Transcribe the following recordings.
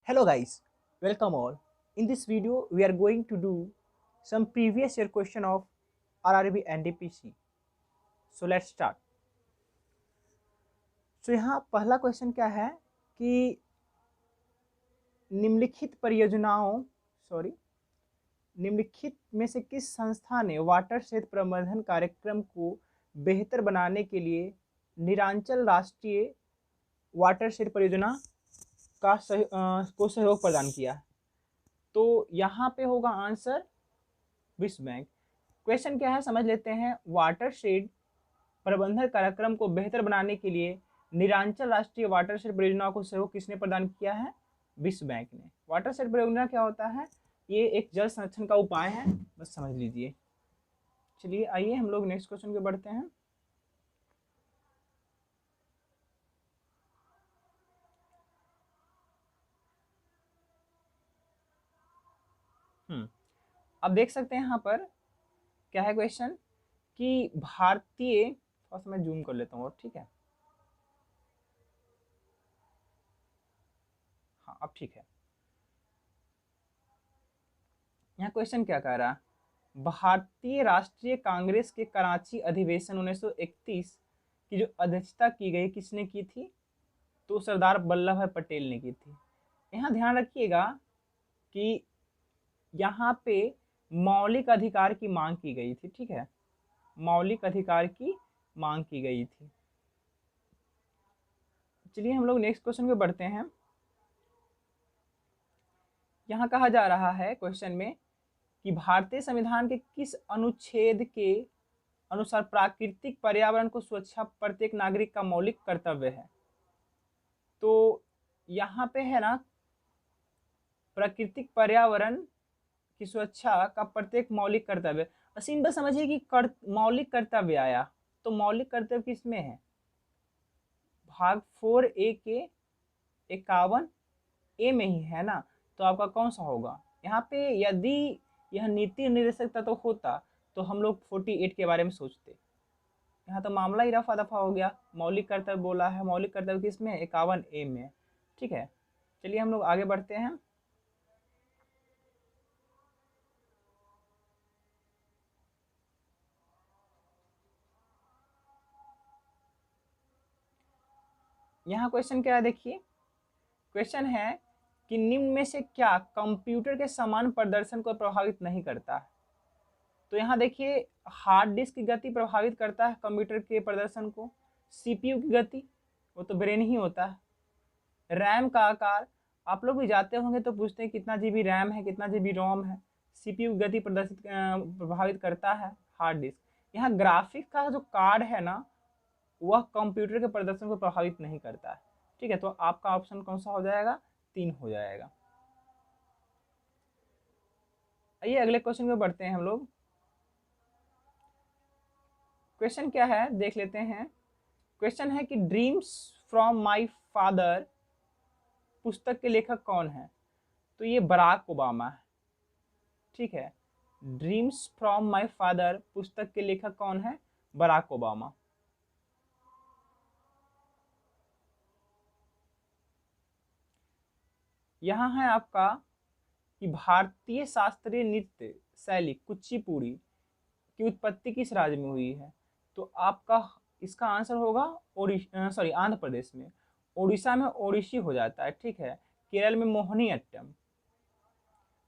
Hello guys, welcome all. In this video, we are going to do some previous year question of RRB and DPC. So let's start. So यहाँ पहला question क्या है कि निम्नलिखित परियोजनाओं निम्नलिखित में से किस संस्था ने वाटर क्षेत्र प्रबंधन कार्यक्रम को बेहतर बनाने के लिए निरांचल राष्ट्रीय वाटर क्षेत्र परियोजना का सहयोग प्रदान किया? तो यहाँ पे होगा आंसर विश्व बैंक। क्वेश्चन क्या है समझ लेते हैं। वाटर शेड प्रबंधन कार्यक्रम को बेहतर बनाने के लिए निरांचल राष्ट्रीय वाटर शेड परियोजना को सहयोग किसने प्रदान किया है? विश्व बैंक ने। वाटर शेड परियोजना क्या होता है? ये एक जल संरक्षण का उपाय है, बस समझ लीजिए। चलिए आइए हम लोग नेक्स्ट क्वेश्चन पे बढ़ते हैं। अब देख सकते हैं यहाँ पर क्या है क्वेश्चन कि भारतीय, थोड़ा सा मैं जूम कर लेता हूँ, ठीक है। हाँ अब ठीक है। यहाँ क्वेश्चन क्या कह रहा है? भारतीय राष्ट्रीय कांग्रेस के कराची अधिवेशन 1931 की जो अध्यक्षता की गई किसने की थी? तो सरदार वल्लभ भाई पटेल ने की थी। यहाँ ध्यान रखिएगा कि यहाँ पे मौलिक अधिकार की मांग की गई थी, ठीक है। मौलिक अधिकार की मांग की गई थी। चलिए हम लोग नेक्स्ट क्वेश्चन पे बढ़ते हैं। यहाँ कहा जा रहा है क्वेश्चन में कि भारतीय संविधान के किस अनुच्छेद के अनुसार प्राकृतिक पर्यावरण को सुरक्षा प्रत्येक नागरिक का मौलिक कर्तव्य है? तो यहाँ पे है ना, प्राकृतिक पर्यावरण की सुरक्षा का प्रत्येक मौलिक कर्तव्य। सिंपल समझिए कि मौलिक कर्तव्य आया तो मौलिक कर्तव्य किसमें है? भाग 4A के 51 ए में ही है ना। तो आपका कौन सा होगा? यहाँ पे यदि यह नीति निर्देशक तत्व होता तो हम लोग 48 के बारे में सोचते। यहाँ तो मामला ही रफा दफा हो गया। मौलिक कर्तव्य बोला है, मौलिक कर्तव्य किसमें? 51A में, ठीक है। चलिए हम लोग आगे बढ़ते हैं। यहाँ क्वेश्चन क्या है देखिए। क्वेश्चन है कि निम्न में से क्या कंप्यूटर के समान प्रदर्शन को प्रभावित नहीं करता है? तो यहाँ देखिए, हार्ड डिस्क की गति प्रभावित करता है कंप्यूटर के प्रदर्शन को। सीपीयू की गति, वो तो ब्रेन ही होता है। रैम का आकार, आप लोग भी जाते होंगे तो पूछते हैं कितना जीबी रैम है, कितना जीबी रोम है। सीपीयू की गति प्रभावित करता है हार्ड डिस्क। यहाँ ग्राफिक का जो कार्ड है ना, वह कंप्यूटर के प्रदर्शन को प्रभावित नहीं करता है, ठीक है। तो आपका ऑप्शन कौन सा हो जाएगा? 3 हो जाएगा। आइए अगले क्वेश्चन में बढ़ते हैं हम लोग। क्वेश्चन क्या है देख लेते हैं। क्वेश्चन है कि ड्रीम्स फ्रॉम माय फादर पुस्तक के लेखक कौन है? तो ये बराक ओबामा है, ठीक है। ड्रीम्स फ्रॉम माय फादर पुस्तक के लेखक कौन है? Barack Obama. यहाँ है आपका कि भारतीय शास्त्रीय नृत्य शैली कुचिपुड़ी की उत्पत्ति किस राज्य में हुई है? तो आपका इसका आंसर होगा आंध्र प्रदेश में। उड़ीसा में ओडिसी हो जाता है, ठीक है। केरल में मोहिनी अट्टम।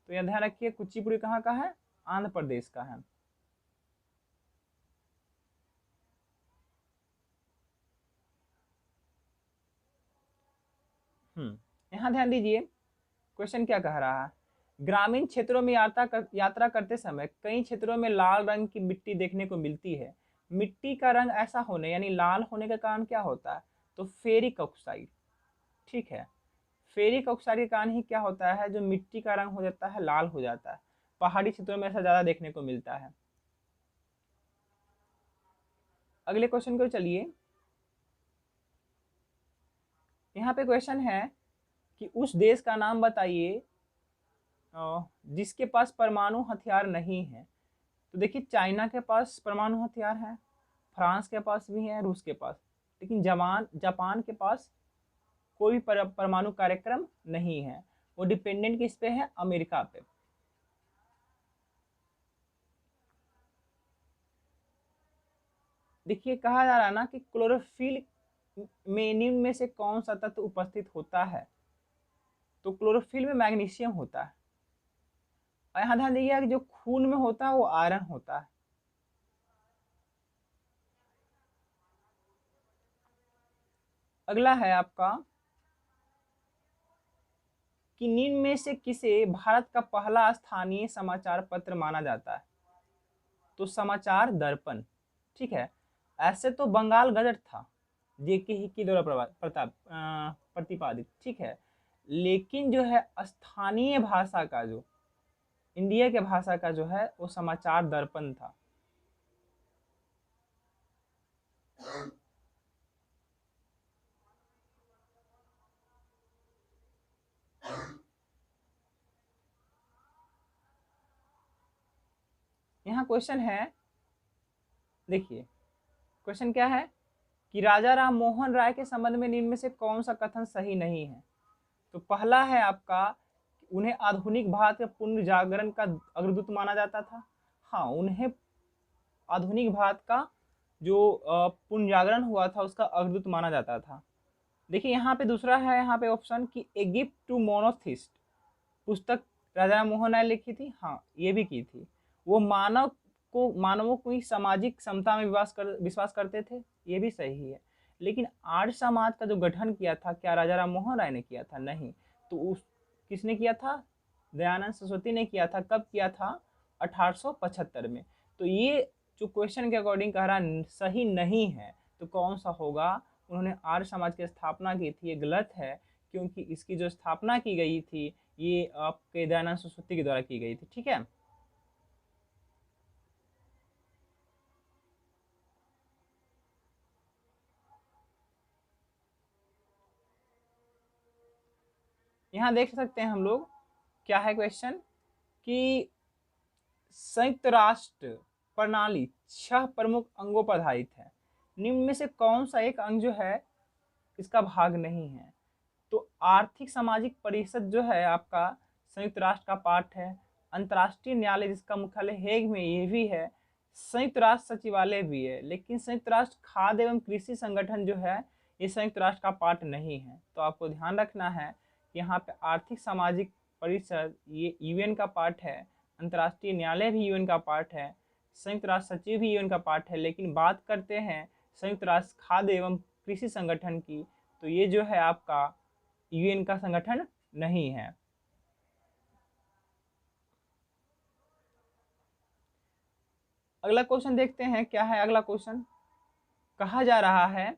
तो यह ध्यान रखिए, कुचिपुड़ी कहाँ का है? आंध्र प्रदेश का है। यहाँ ध्यान दीजिए, क्वेश्चन क्या कह रहा है। ग्रामीण क्षेत्रों में यात्रा करते समय कई क्षेत्रों में लाल रंग की मिट्टी देखने को मिलती है। मिट्टी का रंग ऐसा होने यानी लाल होने का कारण क्या होता है? तो फेरिक ऑक्साइड, ठीक है। फेरिक ऑक्साइड के कारण ही क्या होता है, जो मिट्टी का रंग हो जाता है लाल हो जाता है। पहाड़ी क्षेत्रों में ऐसा ज्यादा देखने को मिलता है। अगले क्वेश्चन को चलिए। यहाँ पे क्वेश्चन है कि उस देश का नाम बताइए जिसके पास परमाणु हथियार नहीं है। तो देखिए, चाइना के पास परमाणु हथियार है, फ्रांस के पास भी है, रूस के पास, लेकिन जापान के पास कोई परमाणु कार्यक्रम नहीं है। वो डिपेंडेंट किस पे है? अमेरिका पे। देखिए कहा जा रहा है ना कि क्लोरोफिल में निम्न में से कौन सा तत्व उपस्थित होता है? तो क्लोरोफिल में मैग्नीशियम होता है। और यहाँ ध्यान दीजिएगा कि जो खून में होता है वो आयरन होता है। अगला है आपका कि निम्न में से किसे भारत का पहला स्थानीय समाचार पत्र माना जाता है? तो समाचार दर्पण। ठीक है, ऐसे तो बंगाल गजट था जेके के द्वारा प्रतिपादित, ठीक है, लेकिन जो है स्थानीय भाषा का जो इंडिया के भाषा का जो है वो समाचार दर्पण था। यहाँ क्वेश्चन है, देखिए क्वेश्चन क्या है कि राजा राम मोहन राय के संबंध में निम्न में से कौन सा कथन सही नहीं है? तो पहला है आपका, उन्हें आधुनिक भारत के पुनर्जागरण का अग्रदूत माना जाता था। हाँ, उन्हें आधुनिक भारत का जो पुनर्जागरण हुआ था उसका अग्रदूत माना जाता था। देखिए यहाँ पे दूसरा है, यहाँ पे ऑप्शन कि ए गिफ्ट टू मोनोथिस्ट पुस्तक राजा राम मोहन राय लिखी थी। हाँ, ये भी की थी। वो मानवों की सामाजिक समता में विश्वास करते थे, ये भी सही है। लेकिन आर्य समाज का जो गठन किया था, क्या राजा राम मोहन राय ने किया था? नहीं। तो उस किसने किया था? दयानंद सरस्वती ने किया था। कब किया था? 1875 में। तो ये जो क्वेश्चन के अकॉर्डिंग कह रहा सही नहीं है, तो कौन सा होगा? उन्होंने आर्य समाज की स्थापना की थी, ये गलत है, क्योंकि इसकी जो स्थापना की गई थी ये आपके दयानंद सरस्वती के द्वारा की गई थी। ठीक है, यहाँ देख सकते हैं हम लोग, क्या है क्वेश्चन कि संयुक्त राष्ट्र प्रणाली 6 प्रमुख अंगों पर आधारित है, निम्न में से कौन सा एक अंग जो है इसका भाग नहीं है? तो आर्थिक सामाजिक परिषद जो है आपका संयुक्त राष्ट्र का पार्ट है। अंतर्राष्ट्रीय न्यायालय जिसका मुख्यालय हेग में ये भी है। संयुक्त राष्ट्र सचिवालय भी है। लेकिन संयुक्त राष्ट्र खाद्य एवं कृषि संगठन जो है ये संयुक्त राष्ट्र का पार्ट नहीं है। तो आपको ध्यान रखना है कि यहाँ पे आर्थिक सामाजिक परिषद ये यूएन का पार्ट है, अंतर्राष्ट्रीय न्यायालय भी यूएन का पार्ट है, संयुक्त राष्ट्र सचिव भी यूएन का पार्ट है। लेकिन बात करते हैं संयुक्त राष्ट्र खाद्य एवं कृषि संगठन की, तो ये जो है आपका यूएन का संगठन नहीं है। अगला क्वेश्चन देखते हैं, क्या है अगला क्वेश्चन। कहा जा रहा है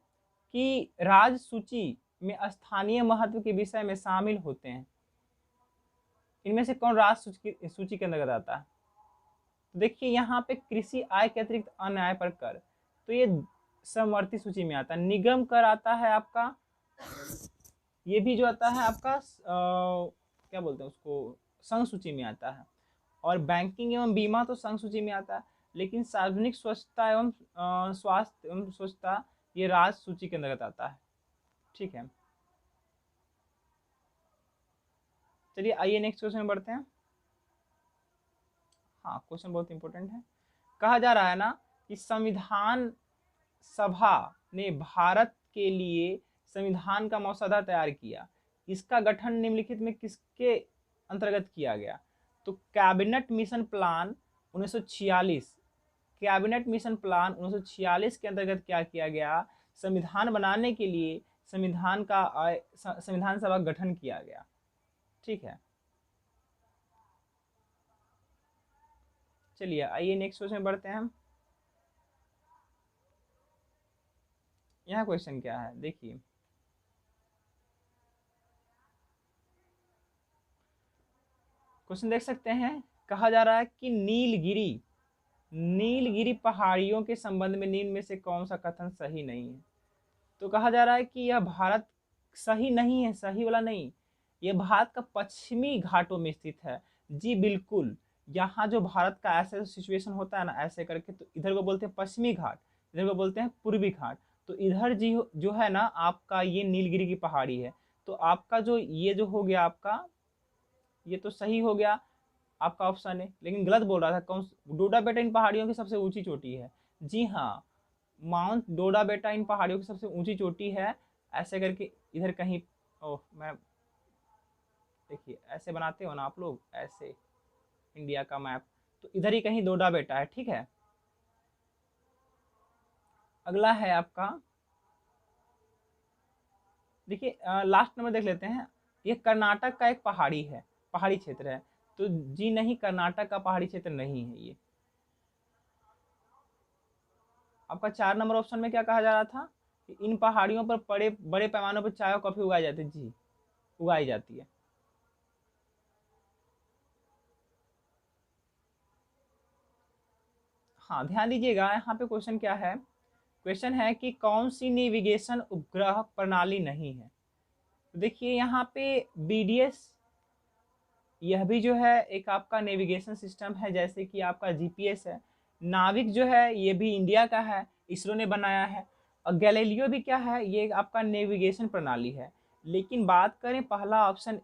कि राज्य सूची में स्थानीय महत्व के विषय में शामिल होते हैं, इनमें से कौन राज्य सूची के अंतर्गत आता है? तो देखिए यहाँ पे कृषि आय के अतिरिक्त अन्य आय पर कर, तो ये समवर्ती सूची में आता है। निगम कर आता है आपका, ये भी जो आता है आपका क्या बोलते हैं उसको, संघ सूची में आता है। और बैंकिंग एवं बीमा तो संघ सूची में आता है। लेकिन सार्वजनिक स्वच्छता एवं स्वास्थ्य एवं स्वच्छता ये राज्य सूची के अंतर्गत आता है। ठीक है, चलिए आइए नेक्स्ट क्वेश्चन में बढ़ते हैं। हाँ, क्वेश्चन बहुत इंपॉर्टेंट है। कहा जा रहा है ना कि संविधान सभा ने भारत के लिए संविधान का मसौदा तैयार किया, इसका गठन निम्नलिखित में किसके अंतर्गत किया गया? तो cabinet mission plan 1946, cabinet mission plan 1946 के अंतर्गत क्या किया गया? संविधान बनाने के लिए संविधान सभा गठन किया गया। ठीक है, चलिए आइए नेक्स्ट क्वेश्चन में बढ़ते हैं हम। यहाँ क्वेश्चन क्या है देखिए, क्वेश्चन देख सकते हैं। कहा जा रहा है कि नीलगिरी पहाड़ियों के संबंध में निम्न में से कौन सा कथन सही नहीं है? तो कहा जा रहा है कि यह भारत सही नहीं है, सही वाला नहीं, यह भारत का पश्चिमी घाटों में स्थित है। जी बिल्कुल, यहाँ जो भारत का ऐसे सिचुएशन होता है ना ऐसे करके, तो इधर को बोलते हैं पश्चिमी घाट, इधर को बोलते हैं पूर्वी घाट। तो इधर जी जो है ना आपका ये नीलगिरी की पहाड़ी है। तो आपका जो ये जो हो गया आपका ये तो सही हो गया आपका ऑप्शन है, लेकिन गलत बोल रहा था। कौन? डोडा बेटा इन पहाड़ियों की सबसे ऊंची चोटी है। जी हाँ, माउंट डोडा बेटा इन पहाड़ियों की सबसे ऊंची चोटी है। ऐसे करके इधर कहीं, ओह मैं, देखिए ऐसे बनाते हो ना आप लोग, ऐसे इंडिया का मैप, तो इधर ही कहीं डोडा बेटा है, ठीक है। अगला है आपका, देखिए लास्ट नंबर देख लेते हैं। ये कर्नाटक का एक पहाड़ी है, पहाड़ी क्षेत्र है। तो जी नहीं, कर्नाटक का पहाड़ी क्षेत्र नहीं है ये। आपका 4 नंबर ऑप्शन में क्या कहा जा रहा था कि इन पहाड़ियों पर बड़े बड़े पैमाने पर चाय और कॉफी उगाई जाती है। जी, उगाई जाती है। हाँ ध्यान दीजिएगा, यहाँ पे क्वेश्चन क्या है। क्वेश्चन है कि कौन सी नेविगेशन उपग्रह प्रणाली नहीं है। तो देखिए यहाँ पे बीडीएस, यह भी जो है एक आपका नेविगेशन सिस्टम है, जैसे कि आपका जीपीएस है। नाविक जो है ये भी इंडिया का है, इसरो ने बनाया है। और गैलीलियो भी क्या है, ये आपका नेविगेशन प्रणाली है। लेकिन बात करें पहला ऑप्शन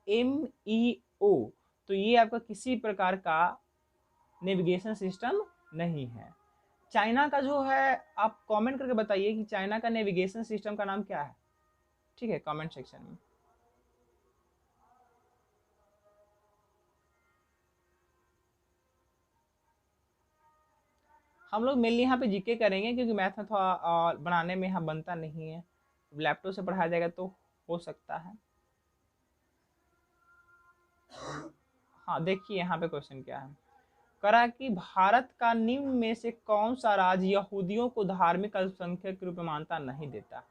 MEO, तो ये आपका किसी प्रकार का नेविगेशन सिस्टम नहीं है। चाइना का जो है, आप कमेंट करके बताइए कि चाइना का नेविगेशन सिस्टम का नाम क्या है, ठीक है, कमेंट सेक्शन में। हम लोग मेनली यहाँ पे जीके करेंगे, क्योंकि मैथ में थोड़ा बनाने में यहाँ बनता नहीं है। लैपटॉप से पढ़ाया जाएगा तो हो सकता है। हाँ देखिए यहाँ पे क्वेश्चन क्या है, करा कि भारत का निम्न में से कौन सा राज्य यहूदियों को धार्मिक अल्पसंख्यक के रूप में मान्यता नहीं देता।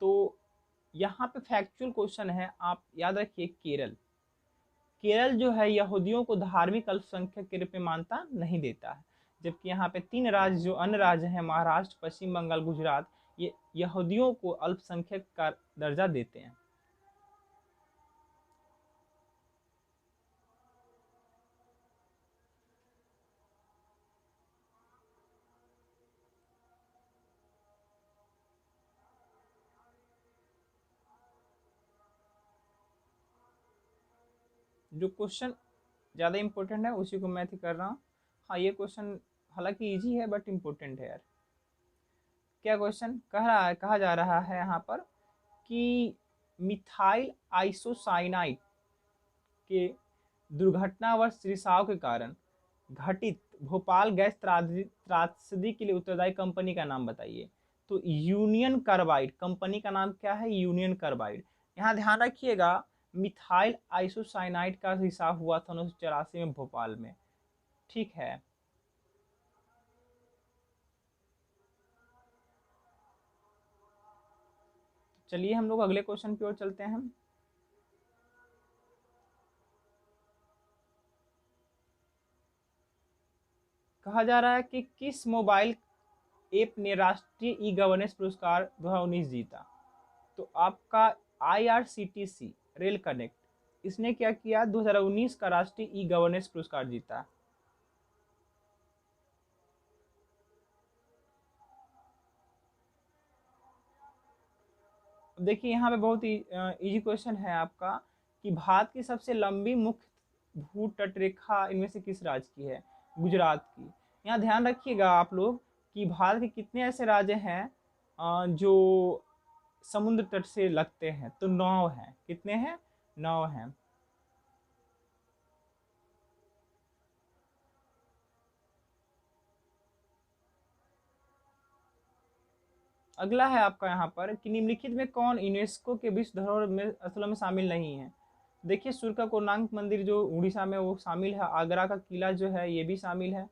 तो यहाँ पे फैक्चुअल क्वेश्चन है, आप याद रखिए केरल। केरल जो है यहूदियों को धार्मिक अल्पसंख्यक के रूप में मान्यता नहीं देता है। जबकि यहाँ पे 3 राज्य जो अन्य राज्य हैं, महाराष्ट्र, पश्चिम बंगाल, गुजरात, ये यहूदियों को अल्पसंख्यक का दर्जा देते हैं। जो क्वेश्चन ज़्यादा इंपॉर्टेंट है उसी को मैं थी कर रहा हूँ। हाँ ये क्वेश्चन हालांकि इजी है बट इम्पोर्टेंट है यार। क्या क्वेश्चन कह रहा है, कहा जा रहा है यहाँ पर कि मिथाइल आइसोसाइनाइड के दुर्घटनावश रिसाव के कारण घटित भोपाल गैस त्रासदी के लिए उत्तरदायी कंपनी का नाम बताइए। तो यूनियन कार्बाइड कंपनी का नाम क्या है, यूनियन कार्बाइड। यहाँ ध्यान रखिएगा, मिथाइल आइसोसाइनाइड का रिसाव हुआ था 1984 में भोपाल में, ठीक है। चलिए हम लोग अगले क्वेश्चन की ओर चलते हैं। कहा जा रहा है कि किस मोबाइल ऐप ने राष्ट्रीय ई गवर्नेंस पुरस्कार 2019 जीता। तो आपका IRCTC रेल कनेक्ट, इसने क्या किया, 2019 का राष्ट्रीय ई गवर्नेंस पुरस्कार जीता। देखिए यहाँ पे बहुत ही इजी क्वेश्चन है आपका कि भारत की सबसे लंबी मुख्य भू तटरेखा इनमें से किस राज्य की है। गुजरात की। यहाँ ध्यान रखिएगा आप लोग कि भारत के कितने ऐसे राज्य हैं जो समुद्र तट से लगते हैं, तो 9 हैं। कितने हैं, 9 हैं। अगला है आपका यहाँ पर कि निम्नलिखित में कौन यूनेस्को के विश्व धरोहर में स्थलों में शामिल नहीं है। देखिए सूर्य का कोणार्क मंदिर जो उड़ीसा में वो शामिल है, आगरा का किला जो है ये भी शामिल है।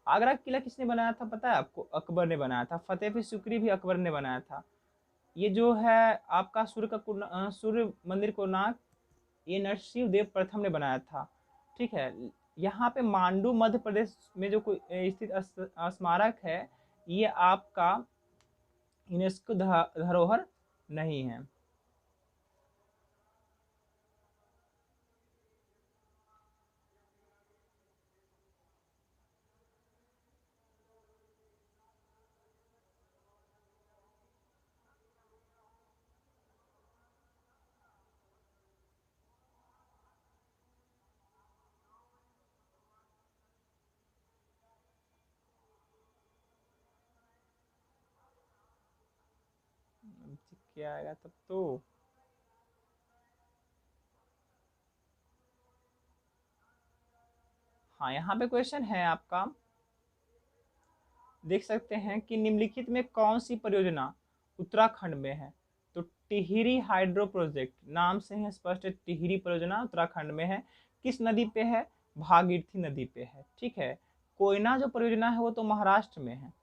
आगरा का किला किसने बनाया था पता है आपको, अकबर ने बनाया था। फतेहपुर सिकरी भी अकबर ने बनाया था। ये जो है आपका सूर्य मंदिर कोणार्क, ये नरसिंह देव प्रथम ने बनाया था, ठीक है। यहाँ पे मांडू मध्य प्रदेश में जो कोई स्थित स्मारक है, ये आपका यूनेस्को धरोहर नहीं है। क्या आएगा तब तो। हाँ, यहाँ पे क्वेश्चन है आपका, देख सकते हैं कि निम्नलिखित में कौन सी परियोजना उत्तराखंड में है। तो टिहरी हाइड्रो प्रोजेक्ट, नाम से है स्पष्ट, टिहरी परियोजना उत्तराखंड में है। किस नदी पे है? भागीरथी नदी पे है। ठीक है। कोयना जो परियोजना है वो तो महाराष्ट्र में है।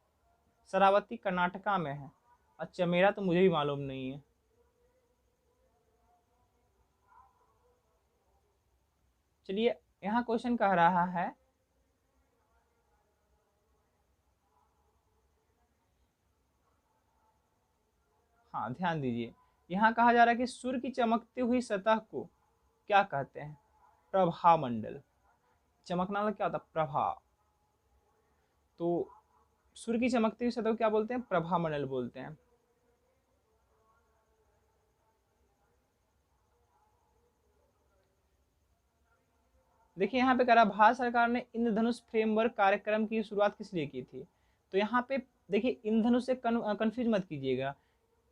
शरावती कर्नाटका में है। अच्छा, मेरा तो मुझे भी मालूम नहीं है। चलिए, यहाँ क्वेश्चन कह रहा है, हाँ ध्यान दीजिए, यहाँ कहा जा रहा है कि सूर्य की चमकती हुई सतह को क्या कहते हैं? प्रभा मंडल। चमकना मतलब क्या होता है? प्रभा। तो सूर्य की चमकती हुई सतह को क्या बोलते हैं? प्रभा मंडल बोलते हैं। देखिए यहाँ पे कह रहा, भारत सरकार ने इंद्रधनुष फ्रेमवर्क कार्यक्रम की शुरुआत किस लिए की थी? तो यहाँ पे देखिए, इंद्रधनुष से कंफ्यूज मत कीजिएगा।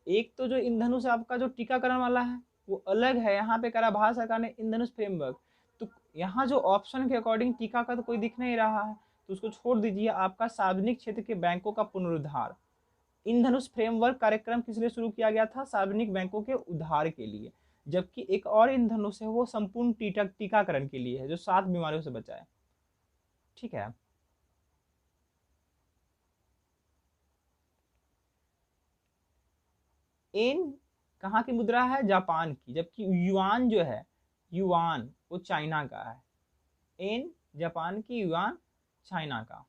एक तो जो इंद्रधनुष आपका जो टीकाकरण वाला है वो अलग है। यहाँ पे कह रहा भारत सरकार ने इंद्रधनुष फ्रेमवर्क, तो यहाँ जो ऑप्शन के अकॉर्डिंग टीका का तो कोई दिख नहीं रहा है, तो उसको छोड़ दीजिए। आपका सार्वजनिक क्षेत्र के बैंकों का पुनरुद्धार। इंद्रधनुष फ्रेमवर्क कार्यक्रम किस लिए शुरू किया गया था? सार्वजनिक बैंकों के उद्धार के लिए। जबकि एक और इंद्रधनुष है वो संपूर्ण टीकाकरण के लिए है, जो 7 बीमारियों से बचाए। ठीक है। एन कहाँ की मुद्रा है? जापान की। जबकि युआन जो है, युआन वो चाइना का है। एन जापान की, युआन चाइना का।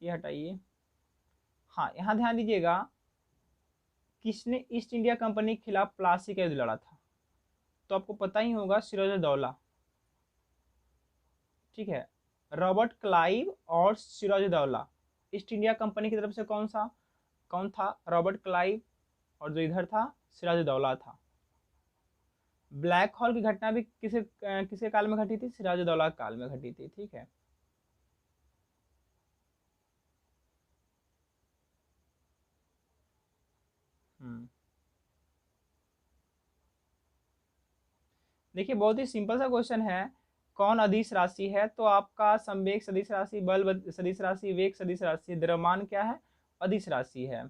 ये हटाइए। हाँ, यहाँ ध्यान दीजिएगा, किसने ईस्ट इंडिया कंपनी के खिलाफ प्लासी का युद्ध लड़ा था? तो आपको पता ही होगा, सिराजुद्दौला। ठीक है। रॉबर्ट क्लाइव और सिराजुद्दौला। ईस्ट इंडिया कंपनी की तरफ से कौन था? Robert Clive. और जो इधर था, सिराजुद्दौला था। ब्लैक होल की घटना भी किसके काल में घटी थी? सिराजुद्दौला काल में घटी थी। ठीक है। हम्म देखिए, बहुत ही सिंपल सा क्वेश्चन है। कौन अदिश राशि है? तो आपका संवेग सदिश राशि, बल सदिश राशि, वेग सदिश राशि, द्रव्यमान क्या है? अदिश राशि है।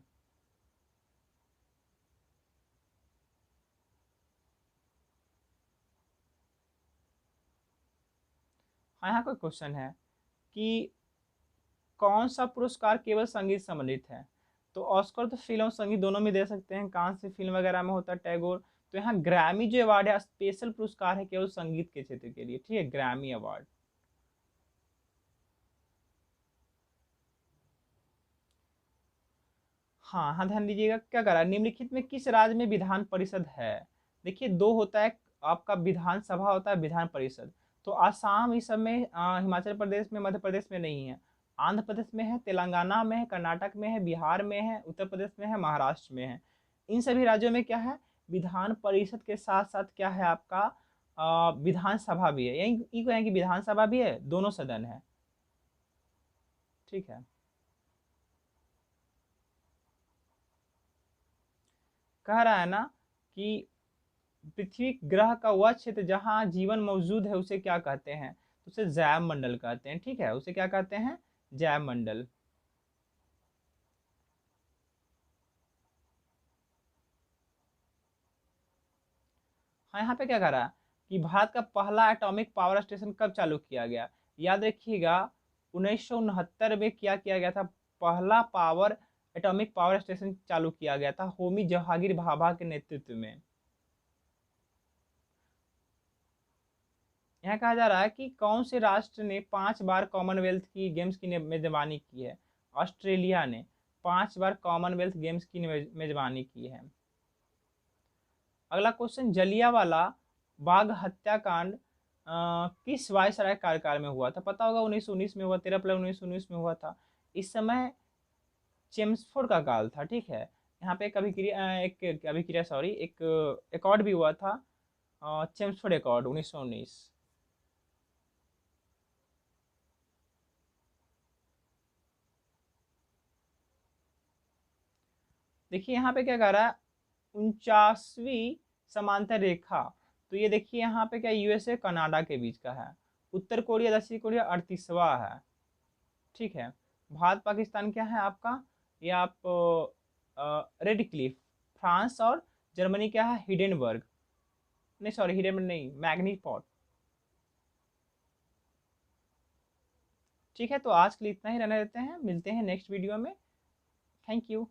हाँ, यहाँ कोई क्वेश्चन है कि कौन सा पुरस्कार केवल संगीत संबंधित है? तो ऑस्कर तो फिल्म और संगीत दोनों में दे सकते हैं, कहाँ से फिल्म वगैरह में होता है, टैगोर। तो यहाँ ग्रैमी जो अवार्ड है, स्पेशल पुरस्कार है केवल संगीत के क्षेत्र के लिए। ठीक है, ग्रैमी अवार्ड। हाँ हाँ, ध्यान दीजिएगा, क्या करा, निम्नलिखित में किस राज्य में विधान परिषद है? देखिए, दो होता है, आपका विधान सभा होता है, विधान परिषद। तो आसाम इस समय, हिमाचल प्रदेश में, मध्य प्रदेश में नहीं है। आंध्र प्रदेश में है, तेलंगाना में है, कर्नाटक में है, बिहार में है, उत्तर प्रदेश में है, महाराष्ट्र में है। इन सभी राज्यों में क्या है? विधान परिषद के साथ साथ क्या है आपका? विधान सभा भी है। यही को है कि विधान सभा भी है, दोनों सदन है। ठीक है। कह रहा है ना कि पृथ्वी ग्रह का वह क्षेत्र जहाँ जीवन मौजूद है उसे क्या कहते हैं? तो उसे जैव मंडल कहते हैं। ठीक है, उसे क्या कहते हैं? जैव मंडल। हाँ, यहाँ पे क्या कह रहा है कि भारत का पहला एटॉमिक पावर स्टेशन कब चालू किया गया? याद रखिएगा, 1969 में क्या किया गया था? पहला एटॉमिक पावर स्टेशन चालू किया गया था, होमी जहांगीर भाभा के नेतृत्व में। यहाँ कहा जा रहा है कि कौन से राष्ट्र ने 5 बार कॉमनवेल्थ की गेम्स की मेजबानी की है? ऑस्ट्रेलिया ने 5 बार कॉमनवेल्थ गेम्स की मेजबानी की है। अगला क्वेश्चन, जलियांवाला बाग हत्याकांड किस वायसराय कार्यकाल में हुआ था? पता होगा, 1919 में हुआ, 13 अप्रैल 1919 में हुआ था। इस समय चेम्सफोर्ड का काल था। ठीक है। यहाँ पे एक अभिक्रिया, सॉरी, एक एकॉर्ड भी हुआ था, चेम्सफोर्ड एकॉर्ड, 1919। देखिए यहाँ पे क्या कह रहा है, 49वीं समांतर रेखा। तो ये देखिए यहाँ पे क्या यूएसए कनाडा के बीच का है। उत्तर कोरिया दक्षिण कोरिया 38वां है। ठीक है। भारत पाकिस्तान क्या है आपका, ये आप रेड क्लिफ। फ्रांस और जर्मनी क्या है, हिडेनबर्ग, नहीं सॉरी हिडेनबर्ग नहीं, मैग्नीपॉट। ठीक है, तो आज के लिए इतना ही रहने देते हैं, मिलते हैं नेक्स्ट वीडियो में। Thank you.